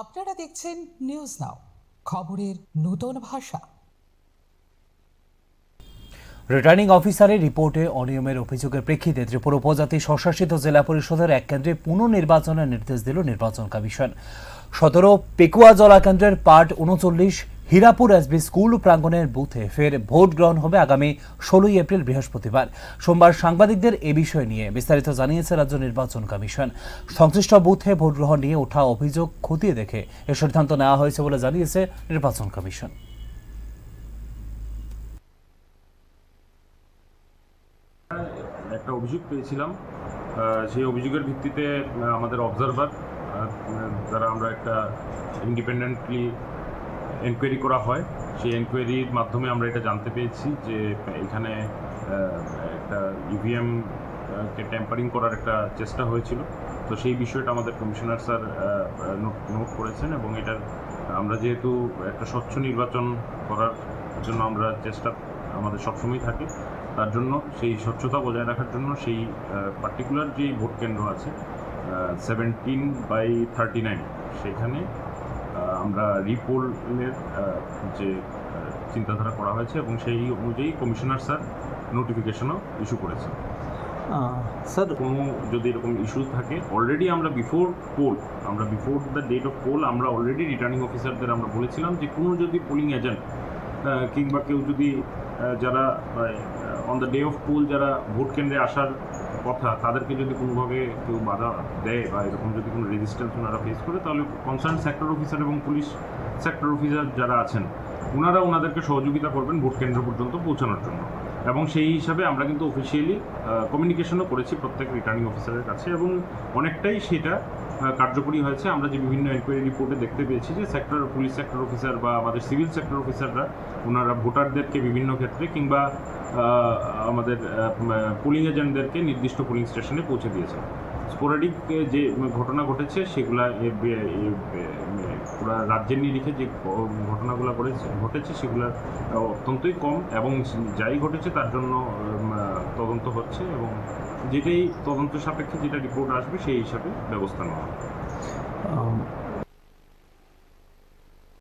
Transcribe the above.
আপনারা দেখছেন news now, খবরের নতুন ভাষা। রিটার্নিং অফিসারের রিপোর্টে অনিয়মের অভিযোগের প্রেক্ষিতে ত্রিপুরা উপজাতি স্বশাসিত জেলা পরিষদের এক কেন্দ্রে পুনর্নির্বাচনের নির্দেশ দিল নির্বাচন কমিশন। 17 পেকুয়াজলা কেন্দ্রের পার্ট 39 হীরাপুর এসবি স্কুল প্রাঙ্গণের বুথে ফের ভোট গ্রহণ হবে আগামী 16 এপ্রিল বৃহস্পতিবার। সোমবার সাংবাদিকদের এ বিষয় নিয়ে বিস্তারিত জানিয়েছে রাজ্য নির্বাচন কমিশন। সংশ্লিষ্ট বুথে ভোট গ্রহণ নিয়ে ওঠা অভিযোগ খতিয়ে দেখে এ সিদ্ধান্ত নেওয়া হয়েছে বলে জানিয়েছে নির্বাচন কমিশন। একটা অভিযোগ পেয়েছিলাম, সেই অভিযোগের ভিত্তিতে আমাদের অবজারভার দ্বারা আমরা একটা ইন্ডিপেন্ডেন্টলি এনকোয়ারি করা হয়। সেই এনকোয়ারির মাধ্যমে আমরা এটা জানতে পেরেছি যে এখানে একটা ইভিএম কে ট্যাম্পারিং করার একটা চেষ্টা হয়েছিল। তো সেই বিষয়টা আমাদের কমিশনার স্যার নোট করেছেন এবং এটার আমরা যেহেতু একটা স্বচ্ছ নির্বাচন করার জন্য আমরা চেষ্টা আমাদের সবসময় থাকে, তার জন্য সেই স্বচ্ছতা বজায় রাখার জন্য সেই পার্টিকুলার যেই ভোট কেন্দ্র আছে 17/39 সেখানে আমরা রিপোলের যে চিন্তাধারা করা হয়েছে এবং সেই অনুযায়ী কমিশনার স্যার নোটিফিকেশনও ইস্যু করেছে। স্যার কোনো যদি এরকম ইস্যু থাকে অলরেডি আমরা before the date of poll আমরা অলরেডি রিটার্নিং অফিসারদের আমরা বলেছিলাম যে কোনো যদি পোলিং এজেন্ট কিংবা কেউ যদি যারা on the day of poll যারা ভোট কেন্দ্রে আসার কথা তাদেরকে যদি কোনোভাবে কেউ বাধা দেয় বা এরকম যদি কোনো রেজিস্ট্যান্স ওনারা ফেস করে, তাহলে কনসার্ন সেক্টর অফিসার এবং পুলিশ সেক্টর অফিসার যারা আছেন ওনাদেরকে সহযোগিতা করবেন ভোট কেন্দ্র পর্যন্ত পৌঁছানোর জন্য। এবং সেই হিসাবে আমরা কিন্তু অফিসিয়ালি কমিউনিকেশনও করেছি প্রত্যেক রিটার্নিং অফিসারের কাছে এবং অনেকটাই সেটা কার্যকরী হয়েছে। আমরা যে বিভিন্ন এনকোয়ারি রিপোর্টে দেখতে পেয়েছি যে পুলিশ সেক্টর অফিসার বা আমাদের সিভিল সেক্টর অফিসাররা ওনারা ভোটারদেরকে বিভিন্ন ক্ষেত্রে কিংবা আমাদের পোলিং এজেন্টদেরকে নির্দিষ্ট পোলিং স্টেশনে পৌঁছে দিয়েছে। স্পোরাডিক যে ঘটনা ঘটেছে সেগুলা পুরা রাজ্যের নিরিখে যে ঘটনাগুলো ঘটেছে সেগুলো অত্যন্তই কম এবং যাই ঘটেছে তার জন্য তদন্ত হচ্ছে এবং যেটাই তদন্ত সাপেক্ষে যেটা রিপোর্ট আসবে সেই হিসাবে ব্যবস্থা নেওয়া হবে।